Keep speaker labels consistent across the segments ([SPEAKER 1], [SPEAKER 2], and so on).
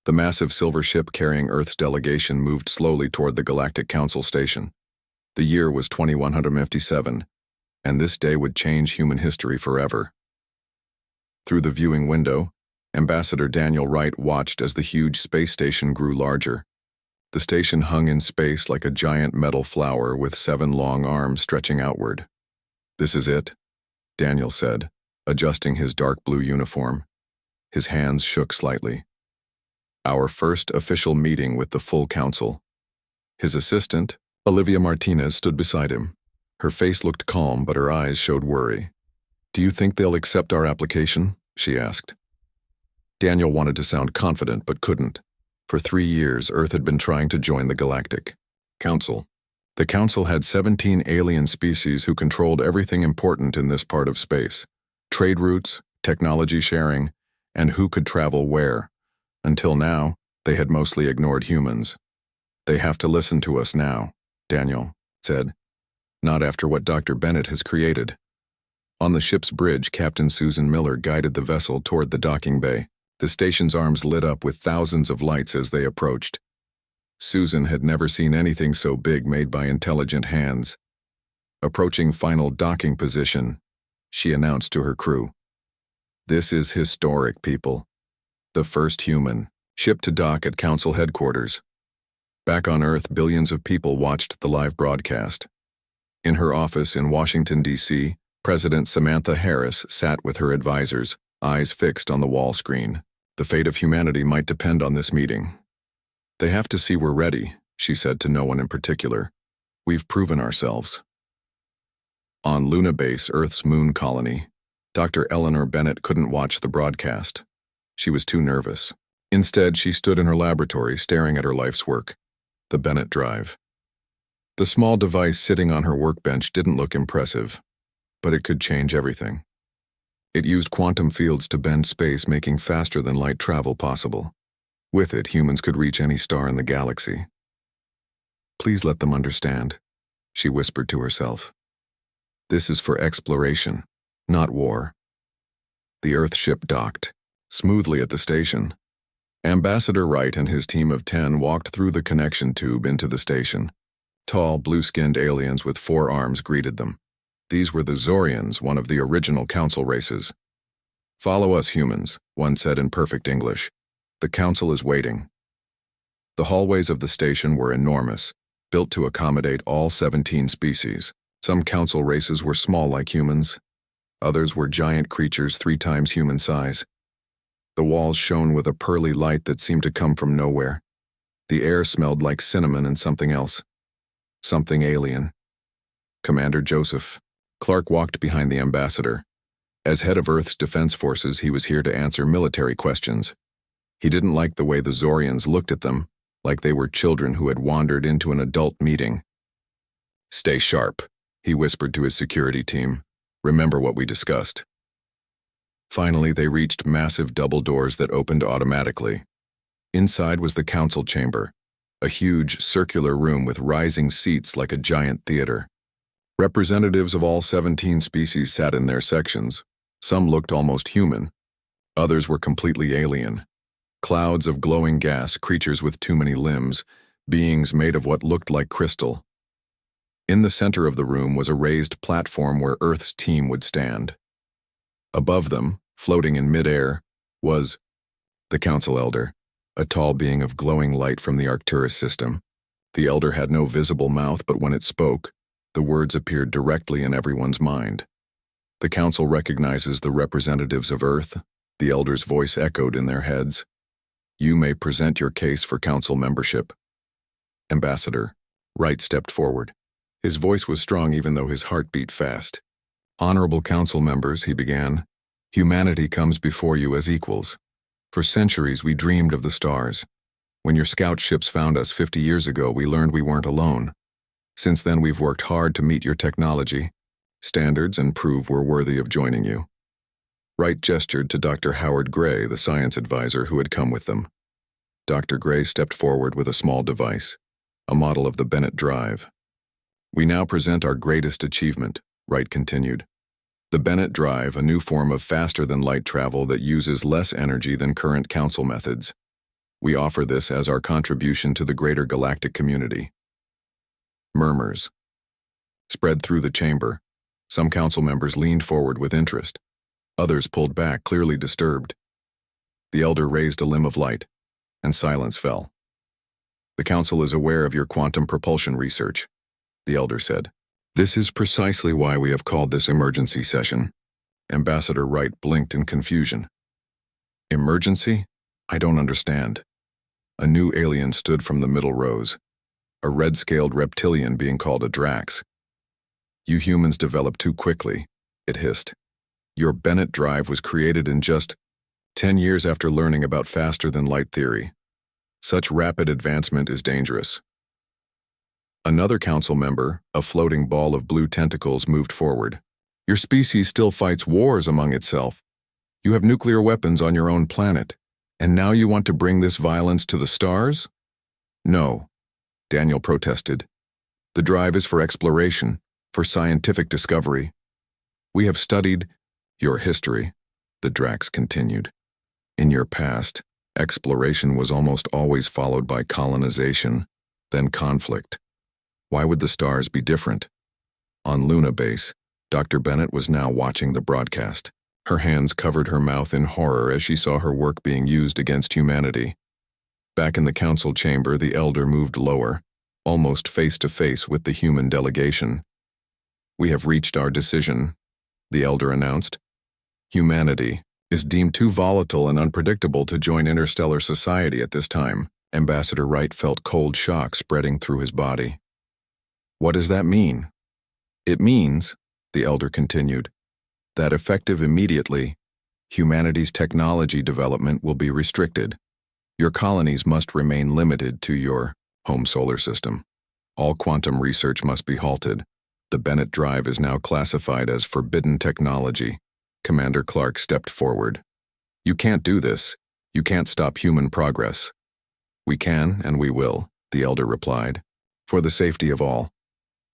[SPEAKER 1] The massive silver ship carrying Earth's delegation moved slowly toward the Galactic Council station. The year was 2157, and this day would change human history forever. Through the viewing window, Ambassador Daniel Wright watched as the huge space station grew larger. The station hung in space like a giant metal flower with 7 long arms stretching outward. "This is it," Daniel said, adjusting his dark blue uniform. His hands shook slightly. "Our first official meeting with the full council." His assistant, Olivia Martinez, stood beside him. Her face looked calm, but her eyes showed worry. "Do you think they'll accept our application?" she asked. Daniel wanted to sound confident, but couldn't. For 3 years, Earth had been trying to join the Galactic Council. The Council had 17 alien species who controlled everything important in this part of space: trade routes, technology sharing, and who could travel where. Until now, they had mostly ignored humans. "They have to listen to us now," Daniel said. "Not after what Dr. Bennett has created." On the ship's bridge, Captain Susan Miller guided the vessel toward the docking bay. The station's arms lit up with thousands of lights as they approached. Susan had never seen anything so big made by intelligent hands. Approaching final docking position, she announced to her crew, "This is historic, people. The first human ship to dock at Council headquarters." Back on Earth, billions of people watched the live broadcast. In her office in Washington, D.C., President Samantha Harris sat with her advisors, eyes fixed on the wall screen. The fate of humanity might depend on this meeting. "They have to see we're ready," she said to no one in particular. "We've proven ourselves." On Luna Base, Earth's moon colony, Dr. Eleanor Bennett couldn't watch the broadcast. She was too nervous. Instead, she stood in her laboratory staring at her life's work, the Bennett drive. The small device sitting on her workbench didn't look impressive, but it could change everything. It used quantum fields to bend space, making faster-than-light travel possible. With it, humans could reach any star in the galaxy. "Please let them understand," she whispered to herself. "This is for exploration, not war." The Earth ship docked smoothly at the station. Ambassador Wright and his team of 10 walked through the connection tube into the station. Tall, blue-skinned aliens with 4 arms greeted them. These were the Zorians, one of the original council races. "Follow us, humans," one said in perfect English. "The council is waiting." The hallways of the station were enormous, built to accommodate all 17 species. Some council races were small like humans. Others were giant creatures 3 times human size. The walls shone with a pearly light that seemed to come from nowhere. The air smelled like cinnamon and something else. Something alien. Commander Joseph Clark walked behind the ambassador. As head of Earth's defense forces, he was here to answer military questions. He didn't like the way the Zorians looked at them, like they were children who had wandered into an adult meeting. "Stay sharp," he whispered to his security team. "Remember what we discussed." Finally, they reached massive double doors that opened automatically. Inside was the council chamber, a huge circular room with rising seats like a giant theater. Representatives of all 17 species sat in their sections. Some looked almost human. Others were completely alien. Clouds of glowing gas, creatures with too many limbs, beings made of what looked like crystal. In the center of the room was a raised platform where Earth's team would stand. Above them, floating in midair, was the Council Elder, a tall being of glowing light from the Arcturus system. The Elder had no visible mouth, but when it spoke, the words appeared directly in everyone's mind. "The Council recognizes the representatives of Earth," the Elder's voice echoed in their heads. "You may present your case for Council membership." Ambassador Wright stepped forward. His voice was strong even though his heart beat fast. "Honorable Council members," he began, "humanity comes before you as equals. For centuries we dreamed of the stars. When your scout ships found us 50 years ago, we learned we weren't alone. Since then, we've worked hard to meet your technology standards and prove we're worthy of joining you." Wright gestured to Dr. Howard Gray, the science advisor who had come with them. Dr. Gray stepped forward with a small device, a model of the Bennett drive. "We now present our greatest achievement," Wright continued. "The Bennett drive, a new form of faster-than-light travel that uses less energy than current council methods. We offer this as our contribution to the greater galactic community. Murmurs spread through the chamber. Some council members leaned forward with interest. Others pulled back, clearly disturbed. The elder raised a limb of light, and silence fell. The council is aware of your quantum propulsion research, the elder said. This is precisely why we have called this emergency session. Ambassador Wright blinked in confusion. Emergency? I don't understand. A new alien stood from the middle rows, a red-scaled reptilian being called a Drax. You humans developed too quickly, it hissed. Your Bennett drive was created in just 10 years after learning about faster-than-light theory. Such rapid advancement is dangerous. Another council member, a floating ball of blue tentacles, moved forward. Your species still fights wars among itself. You have nuclear weapons on your own planet, and now you want to bring this violence to the stars? No, Daniel protested. The drive is for exploration, for scientific discovery. We have studied your history, the Drax continued. In your past, exploration was almost always followed by colonization, then conflict. Why would the stars be different? On Luna Base, Dr. Bennett was now watching the broadcast. Her hands covered her mouth in horror as she saw her work being used against humanity. Back in the council chamber, the elder moved lower, almost face to face with the human delegation. We have reached our decision, the elder announced. Humanity is deemed too volatile and unpredictable to join interstellar society at this time. Ambassador Wright felt cold shock spreading through his body. What does that mean? It means, the elder continued, that effective immediately, humanity's technology development will be restricted. Your colonies must remain limited to your home solar system. All quantum research must be halted. The Bennett drive is now classified as forbidden technology. Commander Clark stepped forward. You can't do this. You can't stop human progress. We can and we will, the elder replied, for the safety of all.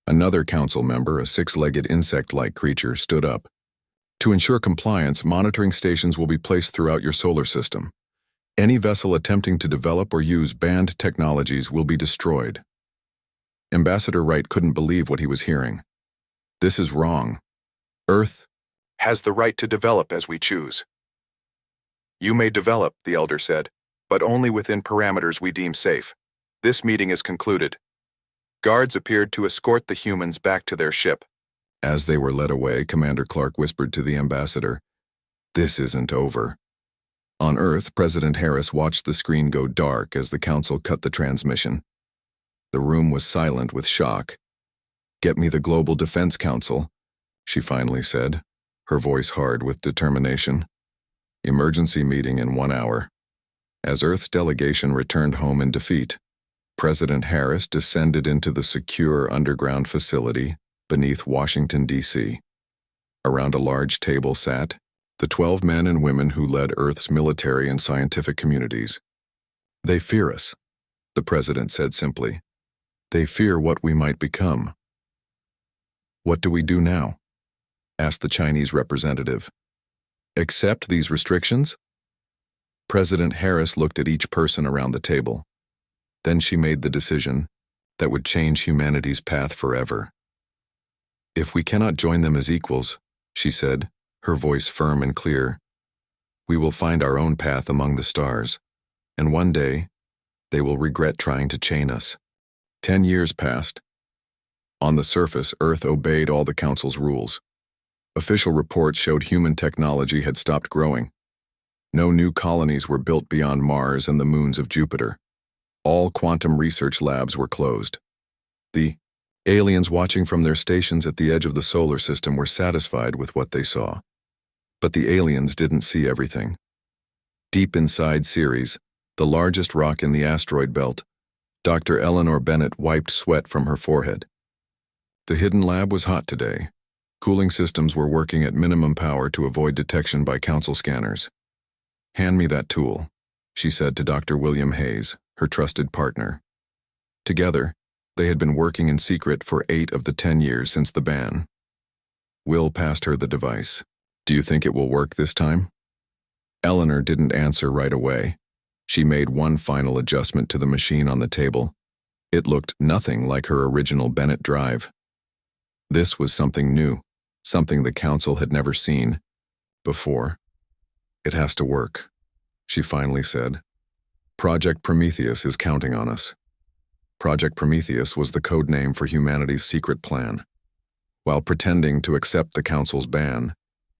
[SPEAKER 1] Another council member, a six-legged insect-like creature, stood up. To ensure compliance, monitoring stations will be placed throughout your solar system. Any vessel attempting to develop or use banned technologies will be destroyed. Ambassador Wright couldn't believe what he was hearing. This is wrong. Earth has the right to develop as we choose. You may develop, the elder said, but only within parameters we deem safe. This meeting is concluded. Guards appeared to escort the humans back to their ship. As they were led away, Commander Clark whispered to the ambassador, "This isn't over." On Earth, President Harris watched the screen go dark as the council cut the transmission. The room was silent with shock. "Get me the Global Defense Council," she finally said, her voice hard with determination. Emergency meeting in 1 hour. As Earth's delegation returned home in defeat, President Harris descended into the secure underground facility beneath Washington, D.C. Around a large table sat the 12 men and women who led Earth's military and scientific communities. They fear us, the president said simply. They fear what we might become. What do we do now? Asked the Chinese representative. Accept these restrictions? President Harris looked at each person around the table. Then she made the decision that would change humanity's path forever. If we cannot join them as equals, she said, her voice firm and clear, we will find our own path among the stars, and one day, they will regret trying to chain us. 10 years passed. On the surface, Earth obeyed all the Council's rules. Official reports showed human technology had stopped growing. No new colonies were built beyond Mars and the moons of Jupiter. All quantum research labs were closed. The aliens watching from their stations at the edge of the solar system were satisfied with what they saw. But the aliens didn't see everything. Deep inside Ceres, the largest rock in the asteroid belt, Dr. Eleanor Bennett wiped sweat from her forehead. The hidden lab was hot today. Cooling systems were working at minimum power to avoid detection by Council scanners. Hand me that tool, she said to Dr. William Hayes, her trusted partner. Together, they had been working in secret for 8 of the 10 years since the ban. Will passed her the device. Do you think it will work this time? Eleanor didn't answer right away. She made one final adjustment to the machine on the table. It looked nothing like her original Bennett drive. This was something new, something the Council had never seen before. "It has to work," she finally said. "Project Prometheus is counting on us." Project Prometheus was the code name for humanity's secret plan. While pretending to accept the Council's ban,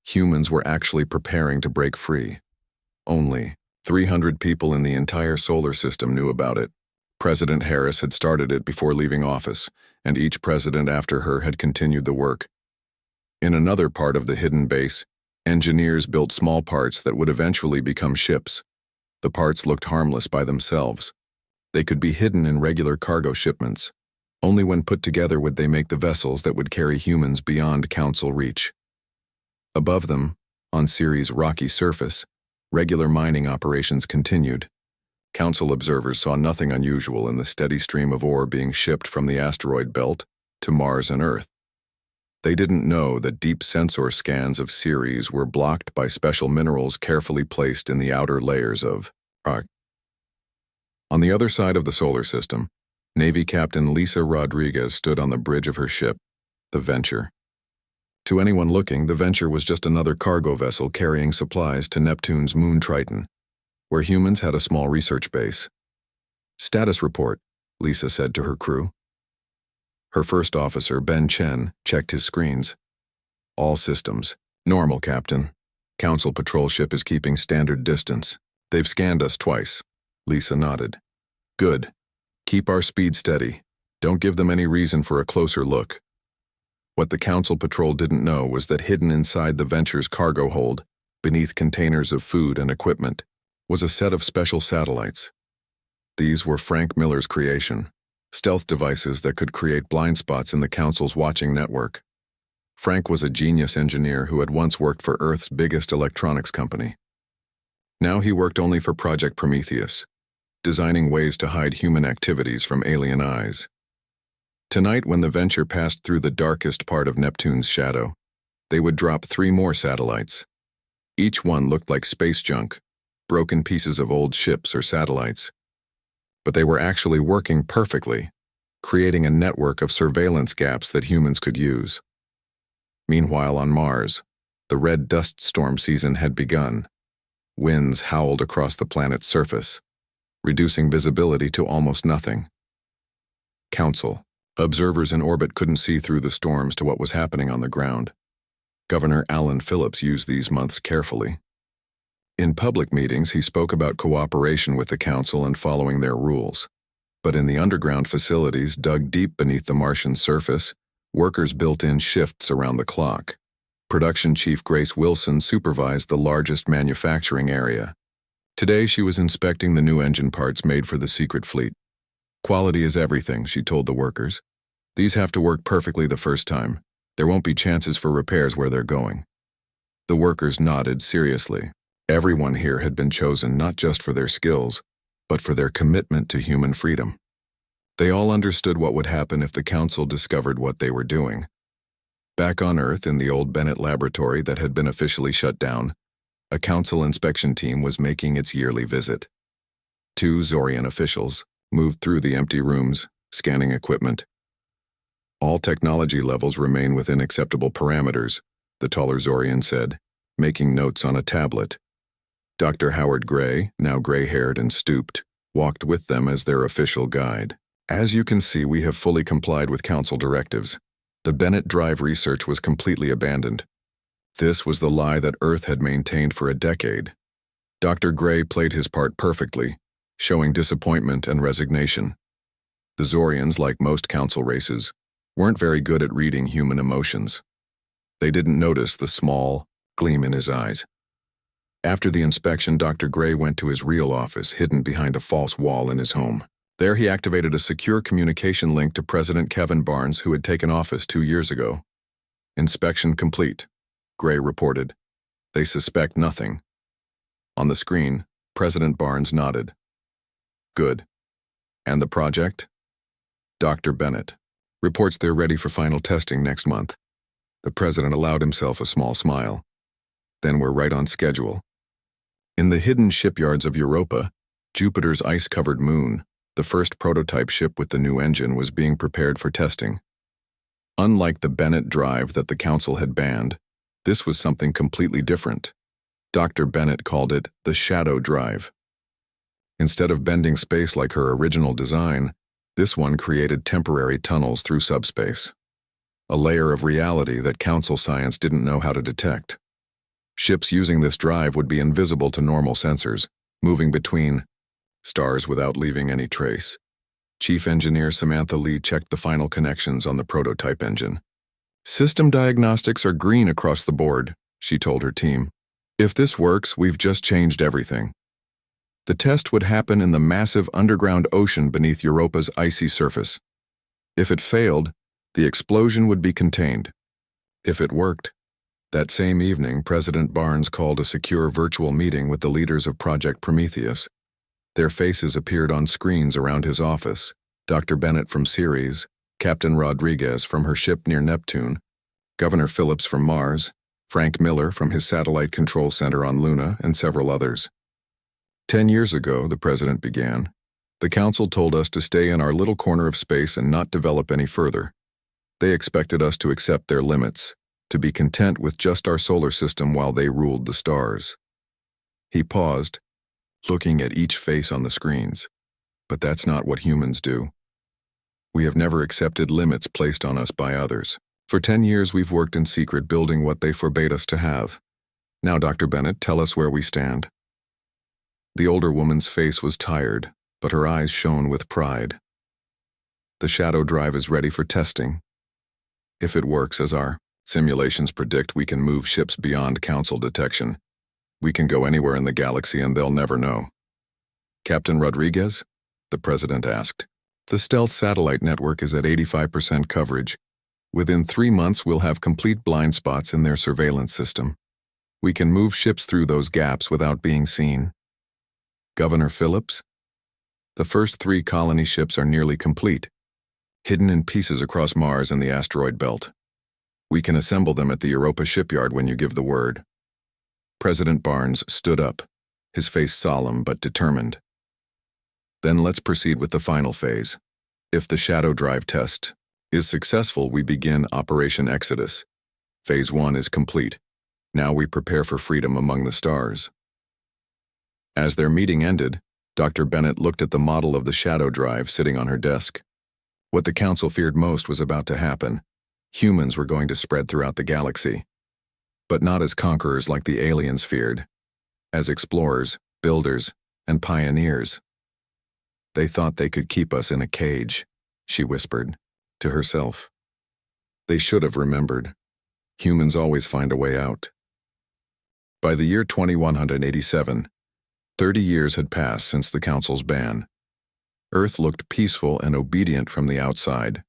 [SPEAKER 1] humans were actually preparing to break free. Only 300 people in the entire solar system knew about it. President Harris had started it before leaving office, and each president after her had continued the work. In another part of the hidden base, engineers built small parts that would eventually become ships. The parts looked harmless by themselves. They could be hidden in regular cargo shipments. Only when put together would they make the vessels that would carry humans beyond Council reach. Above them, on Ceres' rocky surface, regular mining operations continued. Council observers saw nothing unusual in the steady stream of ore being shipped from the asteroid belt to Mars and Earth. They didn't know that deep sensor scans of Ceres were blocked by special minerals carefully placed in the outer layers of Orcs. On the other side of the solar system, Navy Captain Lisa Rodriguez stood on the bridge of her ship, the Venture. To anyone looking, the Venture was just another cargo vessel carrying supplies to Neptune's moon Triton, where humans had a small research base. "Status report," Lisa said to her crew. Her first officer, Ben Chen, checked his screens. "All systems. Normal, Captain. Council patrol ship is keeping standard distance. They've scanned us twice." Lisa nodded. "Good. Keep our speed steady. Don't give them any reason for a closer look." What the Council patrol didn't know was that hidden inside the Venture's cargo hold, beneath containers of food and equipment, was a set of special satellites. These were Frank Miller's creation, stealth devices that could create blind spots in the Council's watching network. Frank was a genius engineer who had once worked for Earth's biggest electronics company. Now he worked only for Project Prometheus, designing ways to hide human activities from alien eyes. Tonight, when the Venture passed through the darkest part of Neptune's shadow, they would drop 3 more satellites. Each one looked like space junk, broken pieces of old ships or satellites. But they were actually working perfectly, creating a network of surveillance gaps that humans could use. Meanwhile, on Mars, the red dust storm season had begun. Winds howled across the planet's surface, reducing visibility to almost nothing. Council. Observers in orbit couldn't see through the storms to what was happening on the ground. Governor Alan Phillips used these months carefully. In public meetings, he spoke about cooperation with the Council and following their rules. But in the underground facilities dug deep beneath the Martian surface, workers built in shifts around the clock. Production Chief Grace Wilson supervised the largest manufacturing area. Today, she was inspecting the new engine parts made for the secret fleet. "Quality is everything," she told the workers. "These have to work perfectly the first time. There won't be chances for repairs where they're going." The workers nodded seriously. Everyone here had been chosen not just for their skills, but for their commitment to human freedom. They all understood what would happen if the Council discovered what they were doing. Back on Earth, in the old Bennett laboratory that had been officially shut down, a Council inspection team was making its yearly visit. 2 Zorian officials moved through the empty rooms, scanning equipment. "All technology levels remain within acceptable parameters," the taller Zorian said, making notes on a tablet. Dr. Howard Gray, now gray-haired and stooped, walked with them as their official guide. "As you can see, we have fully complied with Council directives. The Bennett drive research was completely abandoned." This was the lie that Earth had maintained for a decade. Dr. Gray played his part perfectly, showing disappointment and resignation. The Zorians, like most Council races, weren't very good at reading human emotions. They didn't notice the small gleam in his eyes. After the inspection, Dr. Gray went to his real office, hidden behind a false wall in his home. There he activated a secure communication link to President Kevin Barnes, who had taken office 2 years ago. "Inspection complete," Gray reported. "They suspect nothing." On the screen, President Barnes nodded. "Good. And the project?" "Dr. Bennett reports they're ready for final testing next month." The president allowed himself a small smile. "Then we're right on schedule." In the hidden shipyards of Europa, Jupiter's ice-covered moon, the first prototype ship with the new engine, was being prepared for testing. Unlike the Bennett drive that the Council had banned, this was something completely different. Dr. Bennett called it the Shadow Drive. Instead of bending space like her original design, this one created temporary tunnels through subspace. A layer of reality that Council science didn't know how to detect. Ships using this drive would be invisible to normal sensors, moving between stars without leaving any trace. Chief Engineer Samantha Lee checked the final connections on the prototype engine. "System diagnostics are green across the board," she told her team. "If this works, we've just changed everything." The test would happen in the massive underground ocean beneath Europa's icy surface. If it failed, the explosion would be contained. If it worked, that same evening, President Barnes called a secure virtual meeting with the leaders of Project Prometheus. Their faces appeared on screens around his office: Dr. Bennett from Ceres, Captain Rodriguez from her ship near Neptune, Governor Phillips from Mars, Frank Miller from his satellite control center on Luna, and several others. 10 years ago, the president began, the Council told us to stay in our little corner of space and not develop any further. They expected us to accept their limits, to be content with just our solar system while they ruled the stars. He paused, looking at each face on the screens. But that's not what humans do. We have never accepted limits placed on us by others. For 10 years we've worked in secret building what they forbade us to have. Now, Dr. Bennett, tell us where we stand. The older woman's face was tired, but her eyes shone with pride. The Shadow Drive is ready for testing. If it works as our simulations predict, we can move ships beyond Council detection. We can go anywhere in the galaxy and they'll never know. Captain Rodriguez? The president asked. The stealth satellite network is at 85% coverage. Within 3 months, we'll have complete blind spots in their surveillance system. We can move ships through those gaps without being seen. Governor Phillips? The first 3 colony ships are nearly complete, hidden in pieces across Mars and the asteroid belt. We can assemble them at the Europa shipyard when you give the word. President Barnes stood up, his face solemn but determined. Then let's proceed with the final phase. If the Shadow Drive test is successful, we begin Operation Exodus. Phase 1 is complete. Now we prepare for freedom among the stars. As their meeting ended, Dr. Bennett looked at the model of the Shadow Drive sitting on her desk. What the Council feared most was about to happen. Humans were going to spread throughout the galaxy. But not as conquerors like the aliens feared. As explorers, builders, and pioneers. They thought they could keep us in a cage, she whispered to herself. They should have remembered. Humans always find a way out. By the year 2187, 30 years had passed since the Council's ban. Earth looked peaceful and obedient from the outside.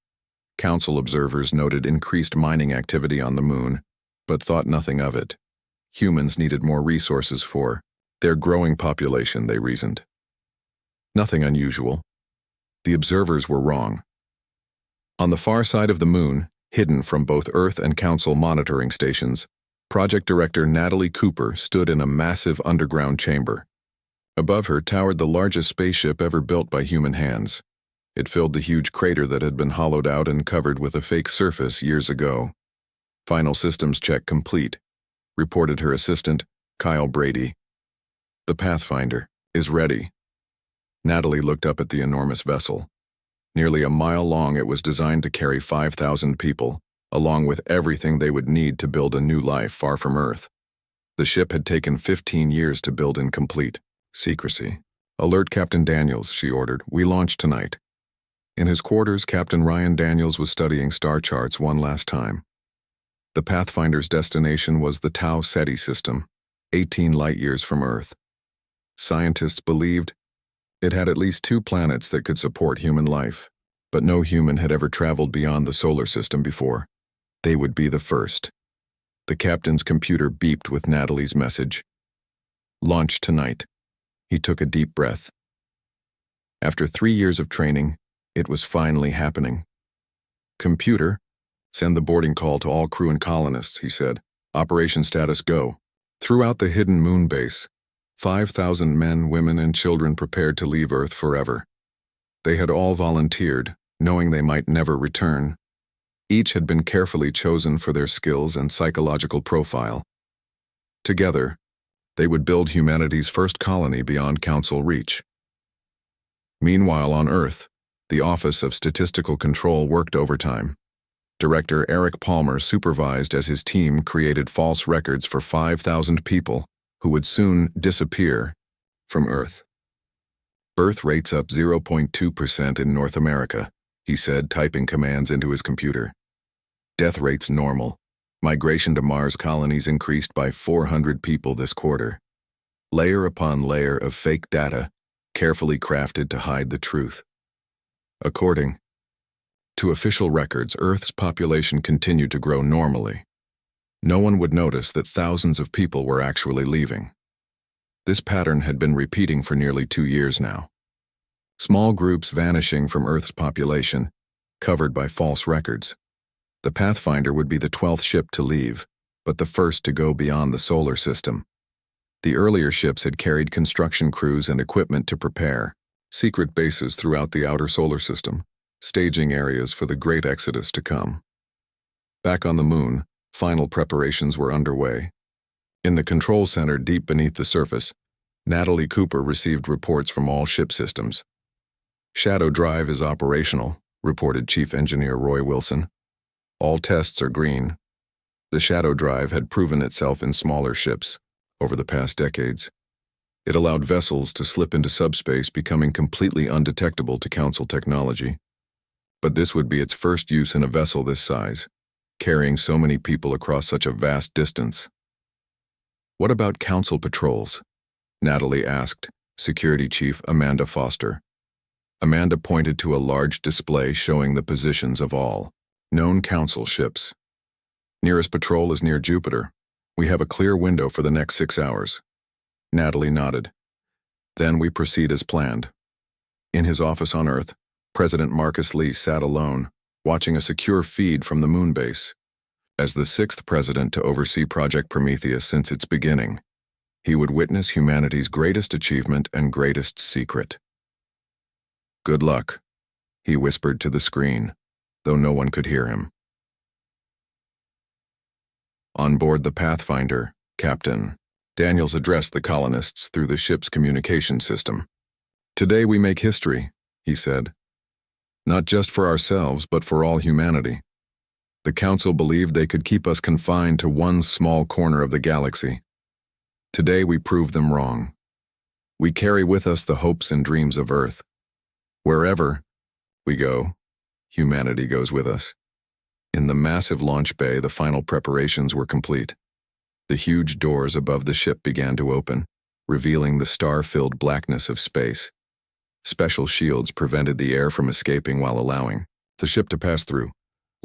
[SPEAKER 1] Council observers noted increased mining activity on the moon, but thought nothing of it. Humans needed more resources for their growing population, they reasoned. Nothing unusual. The observers were wrong. On the far side of the moon, hidden from both Earth and Council monitoring stations, Project Director Natalie Cooper stood in a massive underground chamber. Above her towered the largest spaceship ever built by human hands. It filled the huge crater that had been hollowed out and covered with a fake surface years ago. Final systems check complete, reported her assistant, Kyle Brady. The Pathfinder is ready. Natalie looked up at the enormous vessel. Nearly a mile long, it was designed to carry 5,000 people, along with everything they would need to build a new life far from Earth. The ship had taken 15 years to build in complete secrecy. "Alert Captain Daniels," she ordered. "We launch tonight." In his quarters, Captain Ryan Daniels was studying star charts one last time. The Pathfinder's destination was the Tau Ceti system, 18 light-years from Earth. Scientists believed it had at least 2 planets that could support human life, but no human had ever traveled beyond the solar system before. They would be the first. The captain's computer beeped with Natalie's message. "Launch tonight." He took a deep breath. After 3 years of training, it was finally happening. "Computer, send the boarding call to all crew and colonists," he said. "Operation status go." Throughout the hidden moon base, 5,000 men, women, and children prepared to leave Earth forever. They had all volunteered, knowing they might never return. Each had been carefully chosen for their skills and psychological profile. Together, they would build humanity's first colony beyond Council reach. Meanwhile, on Earth, the Office of Statistical Control worked overtime. Director Eric Palmer supervised as his team created false records for 5,000 people who would soon disappear from Earth. Birth rates up 0.2% in North America, he said, typing commands into his computer. Death rates normal. Migration to Mars colonies increased by 400 people this quarter. Layer upon layer of fake data, carefully crafted to hide the truth. According to official records, Earth's population continued to grow normally. No one would notice that thousands of people were actually leaving. This pattern had been repeating for nearly 2 years now. Small groups vanishing from Earth's population, covered by false records. The Pathfinder would be the 12th ship to leave, but the first to go beyond the solar system. The earlier ships had carried construction crews and equipment to prepare secret bases throughout the outer solar system, staging areas for the great exodus to come. Back on the Moon, final preparations were underway. In the control center deep beneath the surface, Natalie Cooper received reports from all ship systems. Shadow Drive is operational, reported Chief Engineer Roy Wilson. All tests are green. The Shadow Drive had proven itself in smaller ships over the past decades. It allowed vessels to slip into subspace, becoming completely undetectable to Council technology. But this would be its first use in a vessel this size, carrying so many people across such a vast distance. What about Council patrols? Natalie asked Security Chief Amanda Foster. Amanda pointed to a large display showing the positions of all known Council ships. Nearest patrol is near Jupiter. We have a clear window for the next 6 hours. Natalie nodded. Then we proceed as planned. In his office on Earth, President Marcus Lee sat alone, watching a secure feed from the moon base. As the 6th president to oversee Project Prometheus since its beginning, he would witness humanity's greatest achievement and greatest secret. Good luck, he whispered to the screen, though no one could hear him. On board the Pathfinder, Captain Daniels addressed the colonists through the ship's communication system. Today we make history, he said. Not just for ourselves, but for all humanity. The Council believed they could keep us confined to one small corner of the galaxy. Today we prove them wrong. We carry with us the hopes and dreams of Earth. Wherever we go, humanity goes with us. In the massive launch bay, the final preparations were complete. The huge doors above the ship began to open, revealing the star-filled blackness of space. Special shields prevented the air from escaping while allowing the ship to pass through.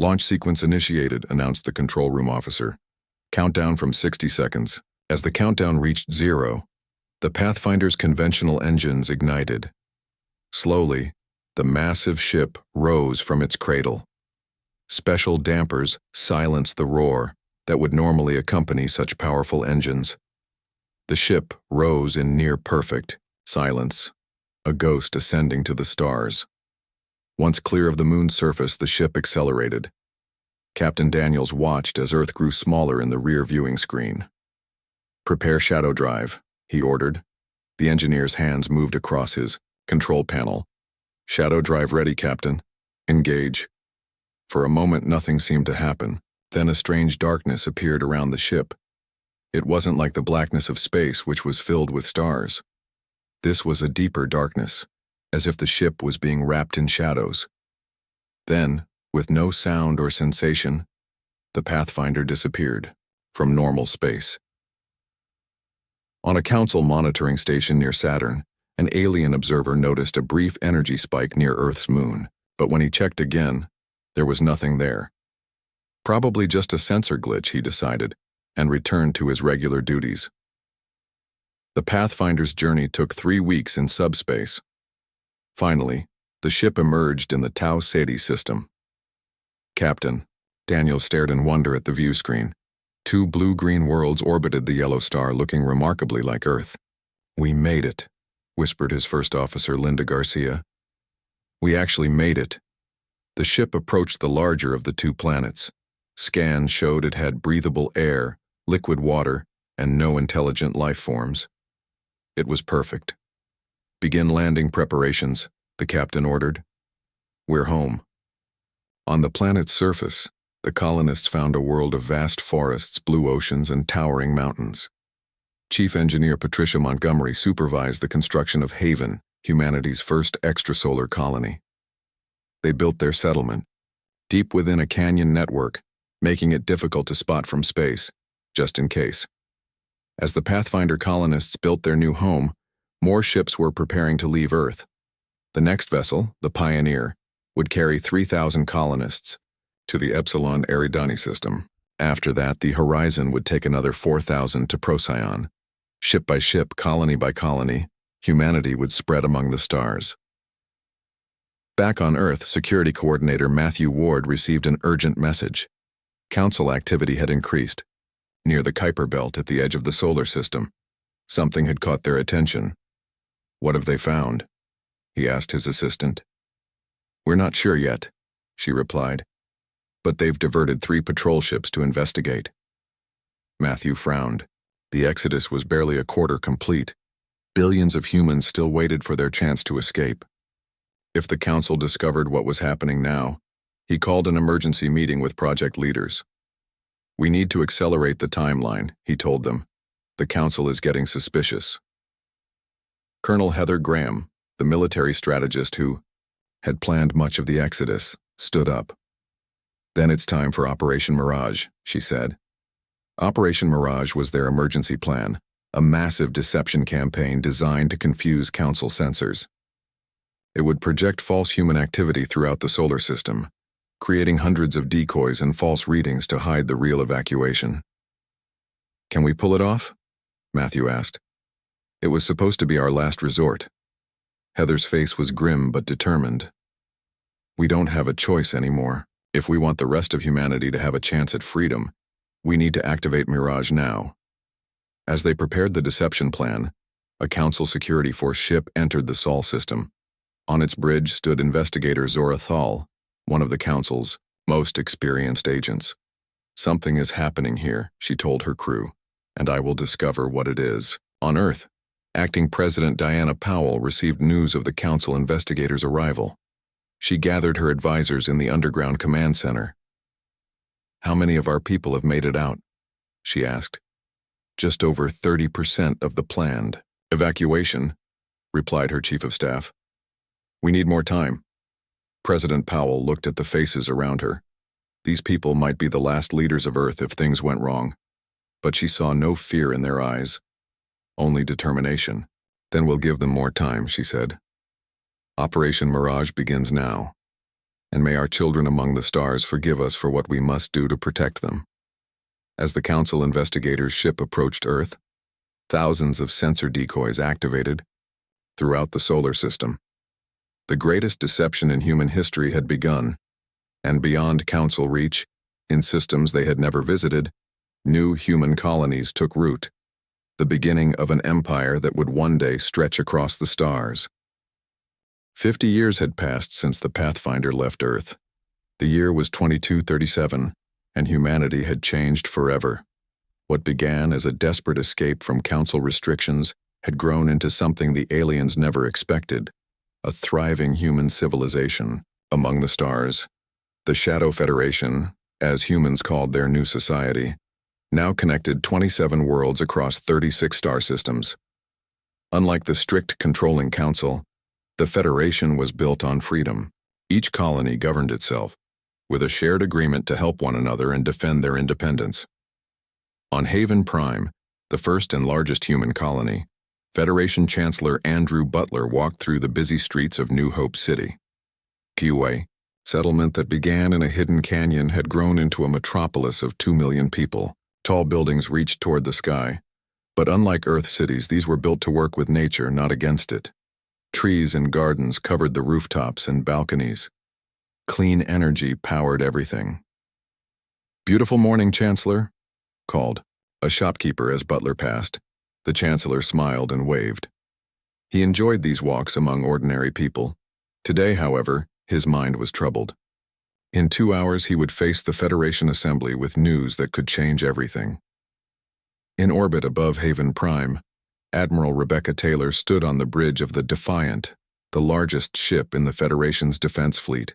[SPEAKER 1] Launch sequence initiated, announced the control room officer. Countdown from 60 seconds. As the countdown reached 0, the Pathfinder's conventional engines ignited. Slowly, the massive ship rose from its cradle. Special dampers silenced the roar that would normally accompany such powerful engines. The ship rose in near-perfect silence, a ghost ascending to the stars. Once clear of the moon's surface, the ship accelerated. Captain Daniels watched as Earth grew smaller in the rear viewing screen. Prepare Shadow Drive, he ordered. The engineer's hands moved across his control panel. Shadow Drive ready, Captain. Engage. For a moment, nothing seemed to happen. Then a strange darkness appeared around the ship. It wasn't like the blackness of space, which was filled with stars. This was a deeper darkness, as if the ship was being wrapped in shadows. Then, with no sound or sensation, the Pathfinder disappeared from normal space. On a Council monitoring station near Saturn, an alien observer noticed a brief energy spike near Earth's moon, but when he checked again, there was nothing there. Probably just a sensor glitch, he decided, and returned to his regular duties. The Pathfinder's journey took 3 weeks in subspace. Finally, the ship emerged in the Tau Ceti system. Captain, Daniel stared in wonder at the view screen. 2 blue-green worlds orbited the yellow star, looking remarkably like Earth. "We made it," whispered his first officer, Linda Garcia. "We actually made it." The ship approached the larger of the two planets. Scans showed it had breathable air, liquid water, and no intelligent life forms. It was perfect. "Begin landing preparations," the captain ordered. "We're home." On the planet's surface, the colonists found a world of vast forests, blue oceans, and towering mountains. Chief Engineer Patricia Montgomery supervised the construction of Haven, humanity's first extrasolar colony. They built their settlement, deep within a canyon network, making it difficult to spot from space, just in case. As the Pathfinder colonists built their new home, more ships were preparing to leave Earth. The next vessel, the Pioneer, would carry 3,000 colonists to the Epsilon Eridani system. After that, the Horizon would take another 4,000 to Procyon. Ship by ship, colony by colony, humanity would spread among the stars. Back on Earth, Security Coordinator Matthew Ward received an urgent message. Council activity had increased. Near the Kuiper Belt at the edge of the solar system, something had caught their attention. "What have they found?" he asked his assistant. "We're not sure yet," she replied, "but they've diverted 3 patrol ships to investigate." Matthew frowned. The exodus was barely a quarter complete. Billions of humans still waited for their chance to escape. If the council discovered what was happening now, he called an emergency meeting with project leaders. "We need to accelerate the timeline," he told them. "The council is getting suspicious." Colonel Heather Graham, the military strategist who had planned much of the exodus, stood up. "Then it's time for Operation Mirage," she said. Operation Mirage was their emergency plan, a massive deception campaign designed to confuse council sensors. It would project false human activity throughout the solar system, creating hundreds of decoys and false readings to hide the real evacuation. "Can we pull it off?" Matthew asked. "It was supposed to be our last resort." Heather's face was grim but determined. "We don't have a choice anymore. If we want the rest of humanity to have a chance at freedom, we need to activate Mirage now." As they prepared the deception plan, a Council Security Force ship entered the Sol system. On its bridge stood investigator Zora Thal, one of the Council's most experienced agents. "Something is happening here," she told her crew, "and I will discover what it is." On Earth, Acting President Diana Powell received news of the Council investigators' arrival. She gathered her advisors in the underground command center. "How many of our people have made it out?" she asked. "Just over 30% of the planned evacuation," replied her chief of staff. "We need more time." President Powell looked at the faces around her. These people might be the last leaders of Earth if things went wrong. But she saw no fear in their eyes, only determination. "Then we'll give them more time," she said. "Operation Mirage begins now. And may our children among the stars forgive us for what we must do to protect them." As the Council investigators' ship approached Earth, thousands of sensor decoys activated throughout the solar system. The greatest deception in human history had begun, and beyond Council reach, in systems they had never visited, new human colonies took root, the beginning of an empire that would one day stretch across the stars. 50 years had passed since the Pathfinder left Earth. The year was 2237, and humanity had changed forever. What began as a desperate escape from Council restrictions had grown into something the aliens never expected, a thriving human civilization. Among the stars, the Shadow Federation, as humans called their new society, now connected 27 worlds across 36 star systems. Unlike the strict controlling council, the Federation was built on freedom. Each colony governed itself, with a shared agreement to help one another and defend their independence. On Haven Prime, the first and largest human colony, Federation Chancellor Andrew Butler walked through the busy streets of New Hope City. HFY, settlement that began in a hidden canyon, had grown into a metropolis of 2 million people. Tall buildings reached toward the sky, but unlike Earth cities, these were built to work with nature, not against it. Trees and gardens covered the rooftops and balconies. Clean energy powered everything. "Beautiful morning, Chancellor," called a shopkeeper as Butler passed. The Chancellor smiled and waved. He enjoyed these walks among ordinary people. Today, however, his mind was troubled. In 2 hours he would face the Federation Assembly with news that could change everything. In orbit above Haven Prime, Admiral Rebecca Taylor stood on the bridge of the Defiant, the largest ship in the Federation's defense fleet.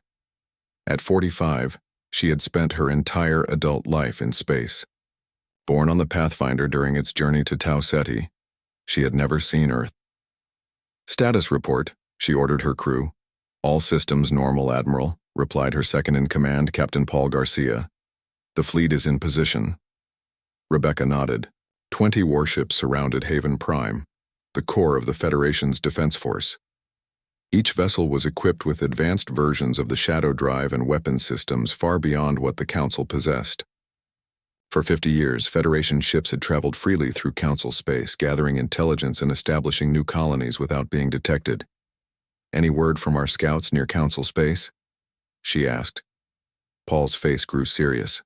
[SPEAKER 1] At 45, she had spent her entire adult life in space. Born on the Pathfinder during its journey to Tau Ceti, she had never seen Earth. "Status report," she ordered her crew. "All systems normal, Admiral," replied her second-in-command, Captain Paul Garcia. "The fleet is in position." Rebecca nodded. 20 warships surrounded Haven Prime, the core of the Federation's defense force. Each vessel was equipped with advanced versions of the shadow drive and weapon systems far beyond what the Council possessed. For 50 years, Federation ships had traveled freely through Council space, gathering intelligence and establishing new colonies without being detected. "Any word from our scouts near Council space?" she asked. Paul's face grew serious.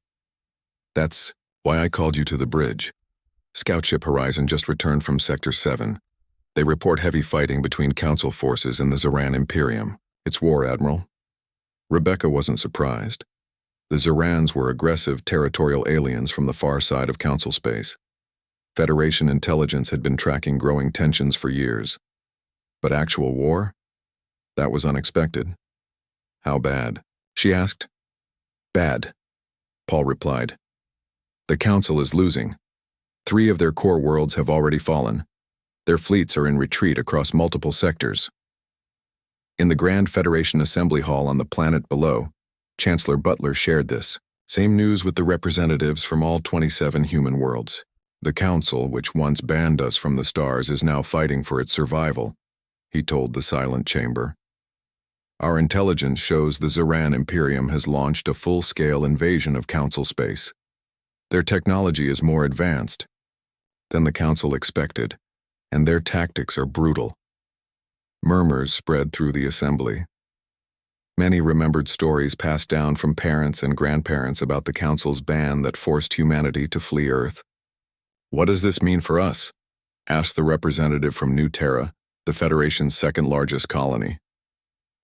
[SPEAKER 1] "That's why I called you to the bridge. Scoutship Horizon just returned from Sector 7. They report heavy fighting between Council forces and the Zoran Imperium. It's war, Admiral." Rebecca wasn't surprised. The Zorans were aggressive territorial aliens from the far side of Council space. Federation intelligence had been tracking growing tensions for years. But actual war? That was unexpected. "How bad?" she asked. "Bad," Paul replied. "The Council is losing. 3 of their core worlds have already fallen. Their fleets are in retreat across multiple sectors." In the Grand Federation Assembly Hall on the planet below, Chancellor Butler shared this. Same news with the representatives from all 27 human worlds. "The Council, which once banned us from the stars, is now fighting for its survival," he told the silent chamber. "Our intelligence shows the Zoran Imperium has launched a full-scale invasion of Council space. Their technology is more advanced than the Council expected, and their tactics are brutal." Murmurs spread through the assembly. Many remembered stories passed down from parents and grandparents about the Council's ban that forced humanity to flee Earth. "What does this mean for us?" asked the representative from New Terra, the Federation's second-largest colony.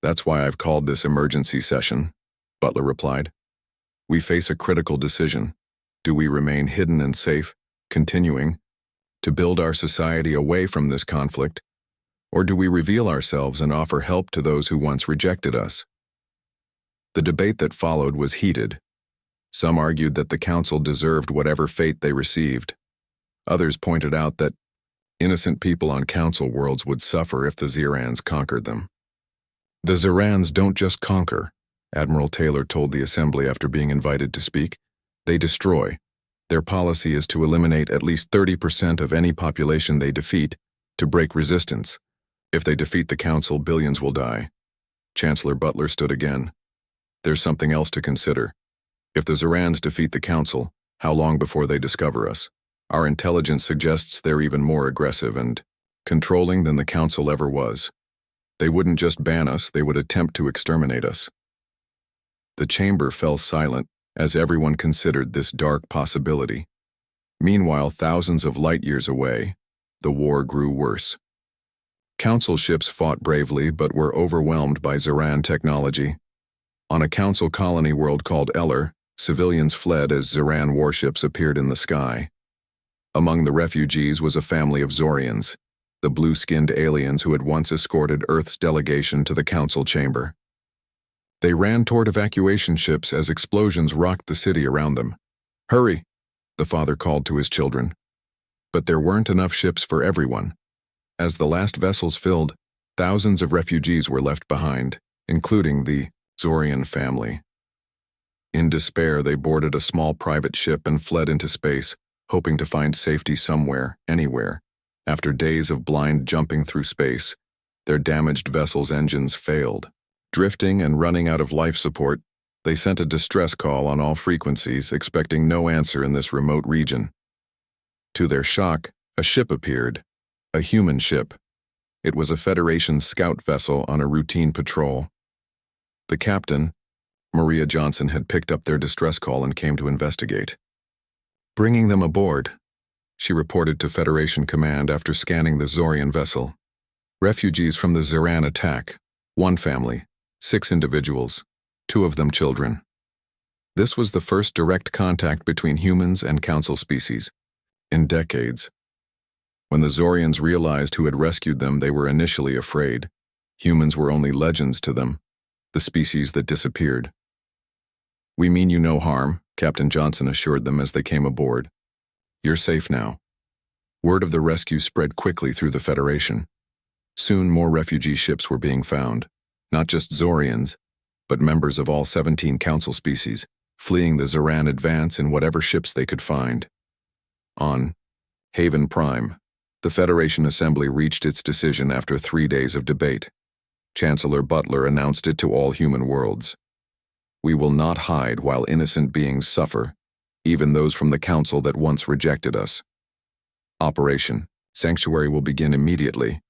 [SPEAKER 1] "That's why I've called this emergency session," Butler replied. "We face a critical decision. Do we remain hidden and safe, continuing to build our society away from this conflict, or do we reveal ourselves and offer help to those who once rejected us?" The debate that followed was heated. Some argued that the Council deserved whatever fate they received. Others pointed out that innocent people on Council worlds would suffer if the Zorans conquered them. "The Zorans don't just conquer," Admiral Taylor told the Assembly after being invited to speak. "They destroy. Their policy is to eliminate at least 30% of any population they defeat to break resistance. If they defeat the Council, billions will die." Chancellor Butler stood again. "There's something else to consider. If the Zorans defeat the Council, how long before they discover us? Our intelligence suggests they're even more aggressive and controlling than the Council ever was. They wouldn't just ban us, they would attempt to exterminate us." The chamber fell silent as everyone considered this dark possibility. Meanwhile, thousands of light-years away, the war grew worse. Council ships fought bravely but were overwhelmed by Zoran technology. On a Council colony world called Eller, civilians fled as Zoran warships appeared in the sky. Among the refugees was a family of Zorians, the blue-skinned aliens who had once escorted Earth's delegation to the Council chamber. They ran toward evacuation ships as explosions rocked the city around them. "Hurry," the father called to his children. But there weren't enough ships for everyone. As the last vessels filled, thousands of refugees were left behind, including the Zorian family. In despair, they boarded a small private ship and fled into space, hoping to find safety somewhere, anywhere. After days of blind jumping through space, their damaged vessel's engines failed. Drifting and running out of life support, they sent a distress call on all frequencies, expecting no answer in this remote region. To their shock, a ship appeared, a human ship. It was a Federation scout vessel on a routine patrol. The captain, Maria Johnson, had picked up their distress call and came to investigate. "Bringing them aboard," she reported to Federation Command after scanning the Zorian vessel. Refugees from the Zeran attack. 1 family, 6 individuals, 2 of them children. This was the first direct contact between humans and Council species in decades. When the Zorians realized who had rescued them, they were initially afraid. Humans were only legends to them, the species that disappeared. "We mean you no harm," Captain Johnson assured them as they came aboard. "You're safe now." Word of the rescue spread quickly through the Federation. Soon more refugee ships were being found, not just Zorians, but members of all 17 Council species, fleeing the Zeran advance in whatever ships they could find. On Haven Prime, the Federation Assembly reached its decision after 3 days of debate. Chancellor Butler announced it to all human worlds. "We will not hide while innocent beings suffer, even those from the Council that once rejected us. Operation Sanctuary will begin immediately.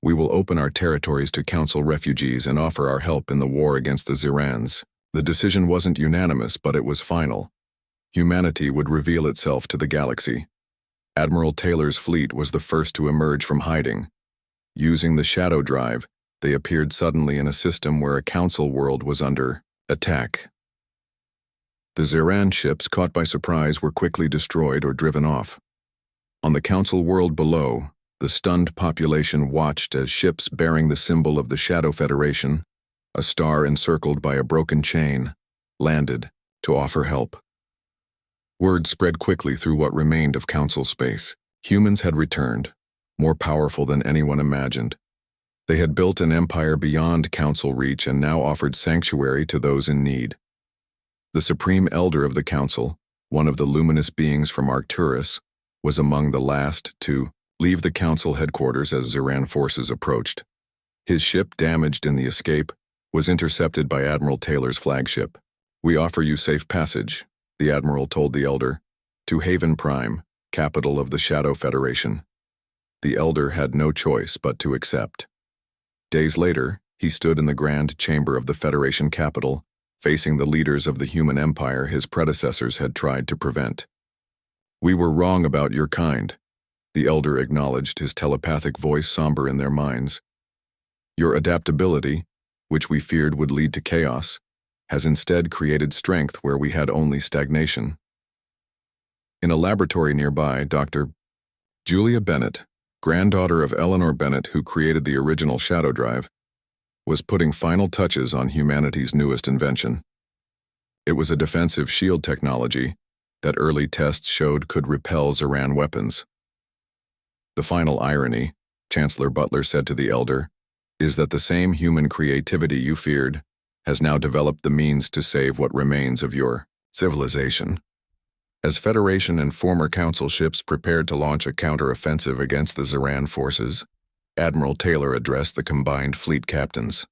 [SPEAKER 1] We will open our territories to Council refugees and offer our help in the war against the Zerans." The decision wasn't unanimous, but it was final. Humanity would reveal itself to the galaxy. Admiral Taylor's fleet was the first to emerge from hiding. Using the shadow drive, they appeared suddenly in a system where a Council world was under attack. The Zeran ships, caught by surprise, were quickly destroyed or driven off. On the Council world below, the stunned population watched as ships bearing the symbol of the Shadow Federation, a star encircled by a broken chain, landed to offer help. Word spread quickly through what remained of Council space. Humans had returned, more powerful than anyone imagined. They had built an empire beyond Council reach and now offered sanctuary to those in need. The Supreme Elder of the Council, one of the luminous beings from Arcturus, was among the last to leave the Council headquarters as Zeran forces approached. His ship, damaged in the escape, was intercepted by Admiral Taylor's flagship. "We offer you safe passage," the Admiral told the Elder, "to Haven Prime, capital of the Shadow Federation." The Elder had no choice but to accept. Days later, he stood in the Grand Chamber of the Federation capital, facing the leaders of the human empire his predecessors had tried to prevent. "We were wrong about your kind," the Elder acknowledged, his telepathic voice somber in their minds. "Your adaptability, which we feared would lead to chaos, has instead created strength where we had only stagnation." In a laboratory nearby, Dr. Julia Bennett, granddaughter of Eleanor Bennett, who created the original shadow drive, was putting final touches on humanity's newest invention. It was a defensive shield technology that early tests showed could repel Zeran weapons. "The final irony," Chancellor Butler said to the Elder, "is that the same human creativity you feared has now developed the means to save what remains of your civilization." As Federation and former Council ships prepared to launch a counter-offensive against the Zeran forces, Admiral Taylor addressed the combined fleet captains.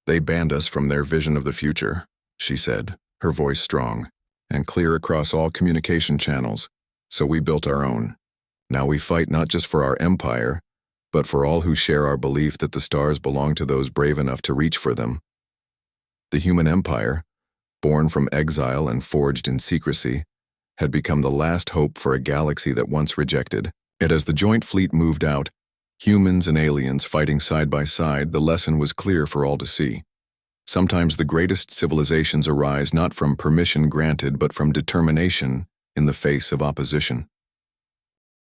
[SPEAKER 1] "They banned us from their vision of the future," she said, her voice strong and clear across all communication channels, "so we built our own. Now we fight not just for our empire, but for all who share our belief that the stars belong to those brave enough to reach for them." The human empire, born from exile and forged in secrecy, had become the last hope for a galaxy that once rejected it. As the joint fleet moved out, humans and aliens fighting side by side, the lesson was clear for all to see. Sometimes the greatest civilizations arise not from permission granted but from determination in the face of opposition.